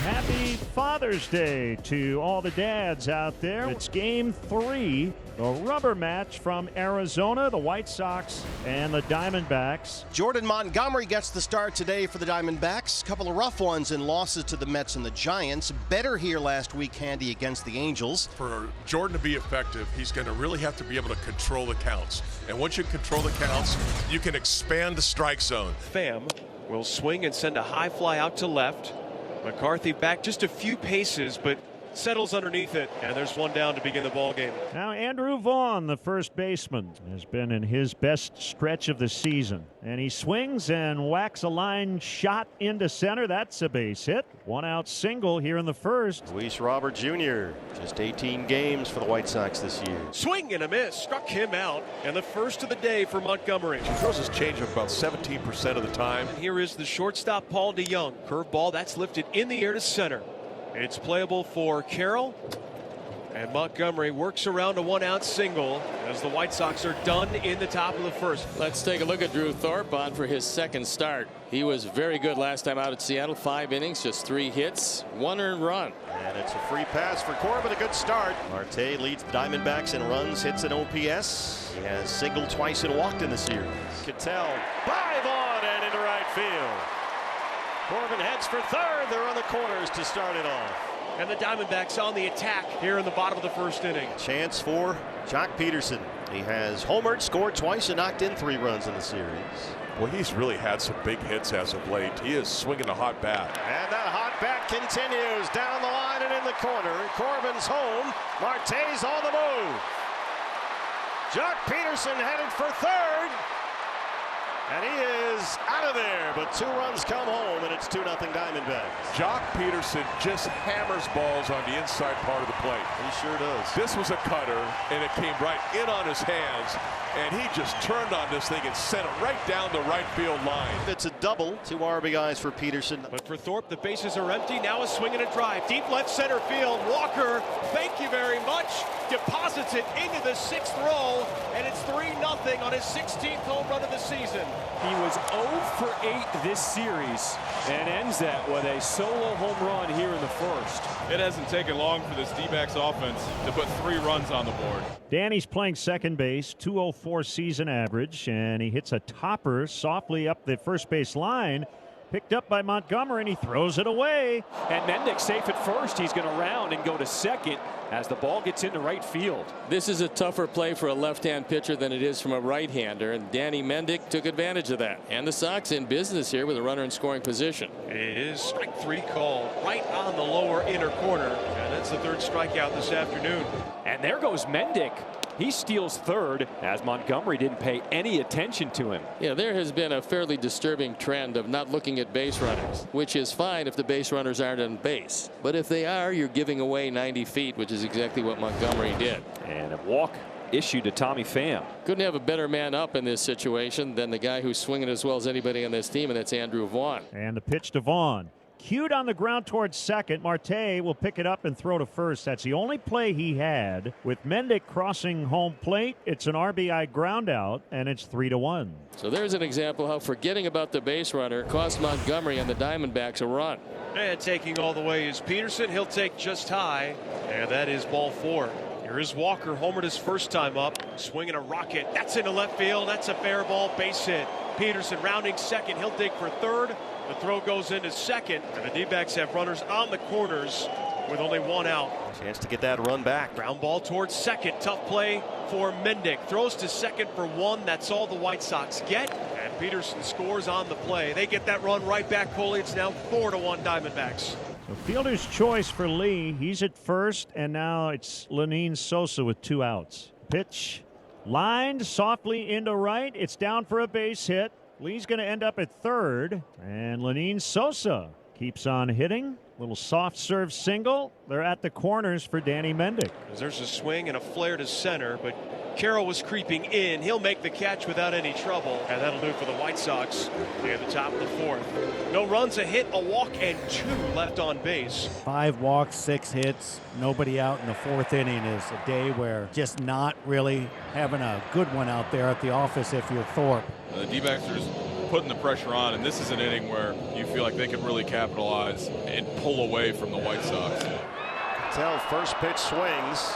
Happy Father's Day to all the dads out there. It's Game 3, the rubber match from Arizona, the White Sox and the Diamondbacks. Jordan Montgomery gets the start today for the Diamondbacks. A couple of rough ones in losses to the Mets and the Giants. Better here last week, Handy, against the Angels. For Jordan to be effective, he's going to really have to be able to control the counts. And once you control the counts, you can expand the strike zone. Pham will swing and send a high fly out to left. McCarthy back just a few paces, but settles underneath it, and there's one down to begin the ball game. Now Andrew Vaughn, the first baseman, has been in his best stretch of the season, and he swings and whacks a line shot into center. That's a base hit. One out single here in the first. Luis Robert Jr. just 18 games for the White Sox this year. Swing and a miss, struck him out, and the first of the day for Montgomery. He throws his changeup about 17% of the time. And here is the shortstop, Paul DeYoung. Curveball that's lifted in the air to center. It's playable for Carroll, and Montgomery works around a one-out single as the White Sox are done in the top of the first. Let's take a look at Drew Thorpe on for his second start. He was very good last time out at Seattle. 5 innings, just 3 hits, 1 earned run. And it's a free pass for Corbin. A good start. Marte leads the Diamondbacks in runs, hits, and OPS. He has singled twice and walked in the series. Cattell by Vaughn and into right field. Corbin heads for third. They're on the corners to start it off. And the Diamondbacks on the attack here in the bottom of the first inning. Chance for Jock Peterson. He has homered, scored twice, and knocked in 3 runs in the series. Well, he's really had some big hits as of late. He is swinging a hot bat. And that hot bat continues down the line and in the corner. Corbin's home. Marte's on the move. Jock Peterson headed for third. And he is out of there, but 2 runs come home, and it's 2-0 Diamondbacks. Jock Peterson just hammers balls on the inside part of the plate. He sure does. This was a cutter, and it came right in on his hands, and he just turned on this thing and sent it right down the right field line. It's a double, 2 RBIs for Peterson. But for Thorpe, the bases are empty. Now a swing and a drive. Deep left center field. Walker, thank you very much. Deposits it into the 6th row, and it's 3-0 on his 16th home run of the season. He was 0 for 8 this series and ends that with a solo home run here in the first. It hasn't taken long for this D-backs offense to put 3 runs on the board. Danny's playing second base, 204 season average, and he hits a topper softly up the first base line. Picked up by Montgomery, and he throws it away. And Mendick safe at first. He's going to round and go to second as the ball gets into right field. This is a tougher play for a left-hand pitcher than it is from a right-hander, and Danny Mendick took advantage of that. And the Sox in business here with a runner in scoring position. It is strike 3 called right on the lower inner corner, and that's the 3rd strikeout this afternoon. And there goes Mendick. He steals third as Montgomery didn't pay any attention to him. Yeah, there has been a fairly disturbing trend of not looking at base runners, which is fine if the base runners aren't on base. But if they are, you're giving away 90 feet, which is exactly what Montgomery did. And a walk issued to Tommy Pham. Couldn't have a better man up in this situation than the guy who's swinging as well as anybody on this team, and that's Andrew Vaughn. And the pitch to Vaughn. Cued on the ground towards second. Marte will pick it up and throw to first. That's the only play he had. With Mendick crossing home plate, it's an RBI ground out, and it's 3-1. So there's an example how forgetting about the base runner cost Montgomery and the Diamondbacks a run. And taking all the way is Peterson. He'll take just high, and that is ball 4. Here is Walker, homered his first time up, swinging a rocket. That's into left field. That's a fair ball, base hit. Peterson rounding second. He'll dig for third. The throw goes into second, and the D-backs have runners on the corners with only 1 out. Chance to get that run back. Ground ball towards second. Tough play for Mendick. Throws to second for 1. That's all the White Sox get. And Peterson scores on the play. They get that run right back, Coley. It's now 4-1 Diamondbacks. The fielder's choice for Lee. He's at first, and now it's Lenine Sosa with 2 outs. Pitch lined softly into right. It's down for a base hit. Lee's going to end up at third, and Lenine Sosa keeps on hitting. Little soft serve single. They're at the corners for Danny Mendick. There's a swing and a flare to center, but Carroll was creeping in. He'll make the catch without any trouble, and that'll do it for the White Sox near the top of the 4th. No runs, a hit, a walk, and 2 left on base. 5 walks, 6 hits, nobody out in the 4th inning is a day where just not really having a good one out there at the office if you're Thorpe. The D-backs are putting the pressure on, and this is an inning where you feel like they could really capitalize and pull away from the White Sox. Tell first pitch swings.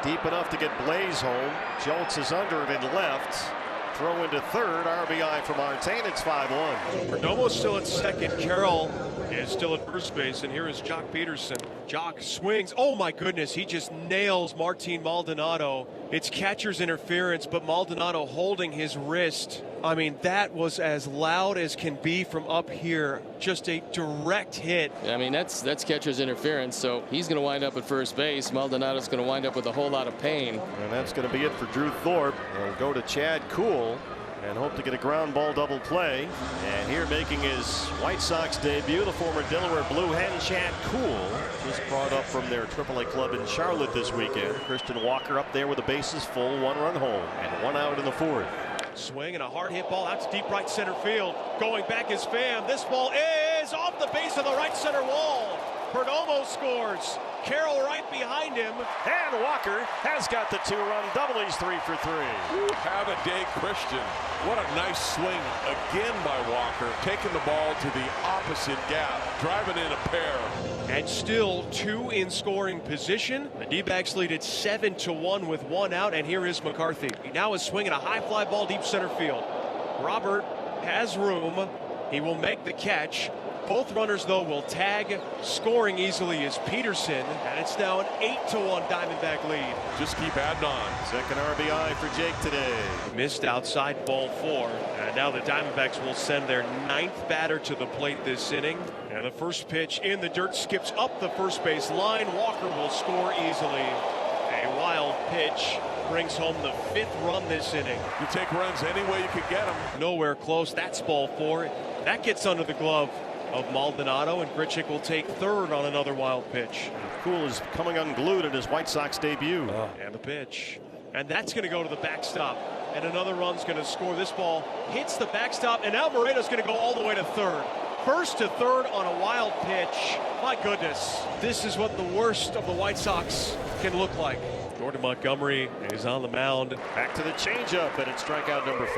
Deep enough to get Blaze home. Jolts is under it and left. Throw into third. RBI from Marte. It's 5-1. Perdomo's still at second. Carroll is still at first base, and here is Jock Peterson. Jock swings. Oh my goodness, he just nails Martin Maldonado. It's catcher's interference, but Maldonado holding his wrist. I mean, that was as loud as can be from up here. Just a direct hit. I mean, that's catcher's interference, so he's going to wind up at first base. Maldonado's going to wind up with a whole lot of pain. And that's going to be it for Drew Thorpe. He'll go to Chad Kuhl and hope to get a ground ball double play. And here making his White Sox debut, the former Delaware Blue Hen, Chad Kuhl, just brought up from their AAA club in Charlotte this weekend. Christian Walker up there with the bases full, 1-run home, and 1 out in the 4th. Swing and a hard hit ball out to deep right center field. Going back is Pham. This ball is off the base of the right center wall. Perdomo scores. Carroll right behind him. And Walker has got the 2-run double. He's 3 for 3. Have a day, Christian. What a nice swing again by Walker. Taking the ball to the opposite gap. Driving in a pair. And still 2 in scoring position. The D-backs lead it 7-1 with 1 out. And here is McCarthy. He now is swinging a high fly ball deep center field. Robert has room. He will make the catch. Both runners, though, will tag. Scoring easily is Peterson, and it's now an 8-1 Diamondback lead. Just keep adding on. Second RBI for Jake today. Missed outside, ball 4. And now the Diamondbacks will send their 9th batter to the plate this inning. And the first pitch in the dirt skips up the first base line. Walker will score easily. A wild pitch brings home the 5th run this inning. You take runs any way you can get them. Nowhere close. That's ball 4. That gets under the glove of Maldonado, and Grichuk will take third on another wild pitch. Kuhl is coming unglued in his White Sox debut. And the pitch. And that's going to go to the backstop. And another run's going to score. This ball hits the backstop, and now Moreno's going to go all the way to third. First to third on a wild pitch. My goodness, this is what the worst of the White Sox can look like. Jordan Montgomery is on the mound. Back to the changeup, and it's strikeout number 5.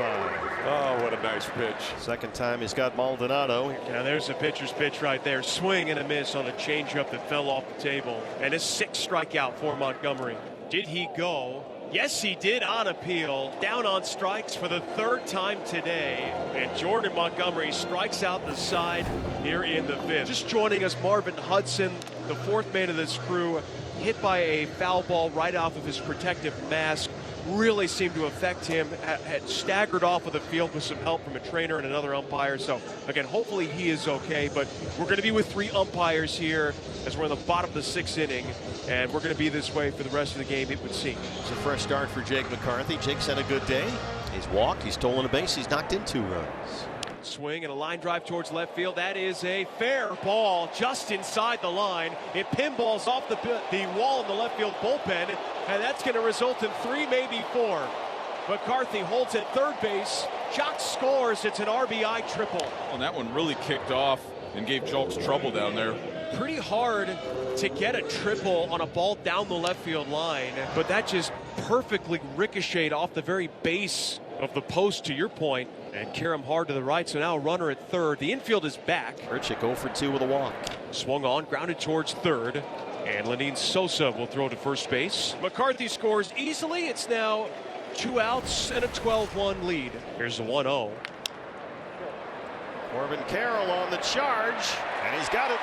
Oh, what a nice pitch. Second time he's got Maldonado. Now there's a pitcher's pitch right there. Swing and a miss on a changeup that fell off the table. And a 6th strikeout for Montgomery. Did he go? Yes, he did on appeal. Down on strikes for the 3rd time today. And Jordan Montgomery strikes out the side here in the 5th. Just joining us, Marvin Hudson, the 4th man of this crew, hit by a foul ball right off of his protective mask. Really seemed to affect him. Had staggered off of the field with some help from a trainer and another umpire. So, again, hopefully he is okay. But we're going to be with 3 umpires here as we're in the bottom of the 6th inning. And we're going to be this way for the rest of the game, it would seem. It's a fresh start for Jake McCarthy. Jake's had a good day. He's walked, he's stolen a base, he's knocked in 2 runs. Swing and a line drive towards left field. That is a fair ball just inside the line. It pinballs off the wall in the left field bullpen, and that's going to result in 3, maybe 4. McCarthy holds at third base. Jock scores. It's an RBI triple. And that one really kicked off and gave Jolks trouble down there. Pretty hard to get a triple on a ball down the left field line, but that just perfectly ricocheted off the very base of the post, to your point, and carry him hard to the right. So now a runner at third. The infield is back. Grichuk 0 for 2 with a walk. Swung on, grounded towards third, and Lenine Sosa will throw to first base. McCarthy scores easily. It's now 2 outs and a 12-1 lead. Here's the 1-0. Corbin Carroll on the charge, and he's got it.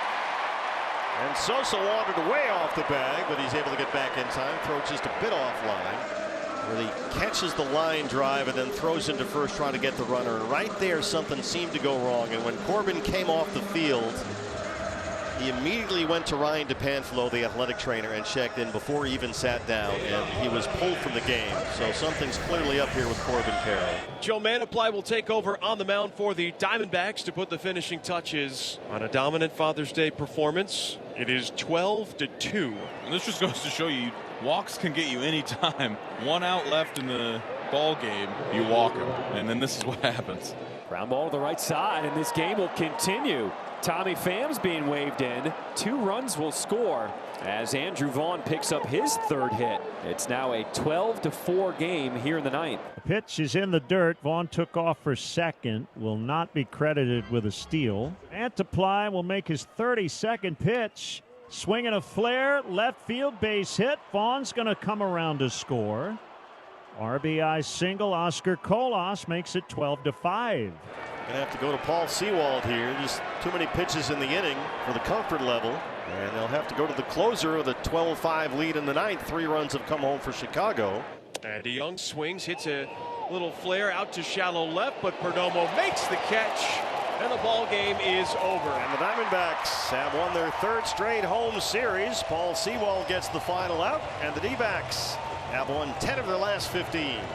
And Sosa wandered way off the bag, but he's able to get back in time. Throw just a bit offline. Really catches the line drive and then throws into first trying to get the runner. And right there, something seemed to go wrong. And when Corbin came off the field, he immediately went to Ryan DePanfilo, the athletic trainer, and checked in before he even sat down. And he was pulled from the game. So something's clearly up here with Corbin Carroll. Joe Manaply will take over on the mound for the Diamondbacks to put the finishing touches on a dominant Father's Day performance. It is 12-2. And this just goes to show you, walks can get you any time. 1 out left in the ball game, you walk him, and then this is what happens. Ground ball to the right side, and this game will continue. Tommy Pham's being waved in. 2 runs will score as Andrew Vaughn picks up his 3rd hit. It's now a 12-4 game here in the 9th. The pitch is in the dirt. Vaughn took off for second. Will not be credited with a steal. Antiply will make his 32nd pitch. Swinging a flare, left field base hit. Vaughn's going to come around to score. RBI single. Oscar Colas makes it 12-5. Gonna have to go to Paul Sewald here. Just too many pitches in the inning for the comfort level. And they'll have to go to the closer with a 12-5 lead in the 9th. 3 runs have come home for Chicago. And DeYoung swings, hits a little flare out to shallow left, but Perdomo makes the catch, and the ball game is over. And the Diamondbacks have won their 3rd straight home series. Paul Sewald gets the final out, and the D-backs have won 10 of their last 15.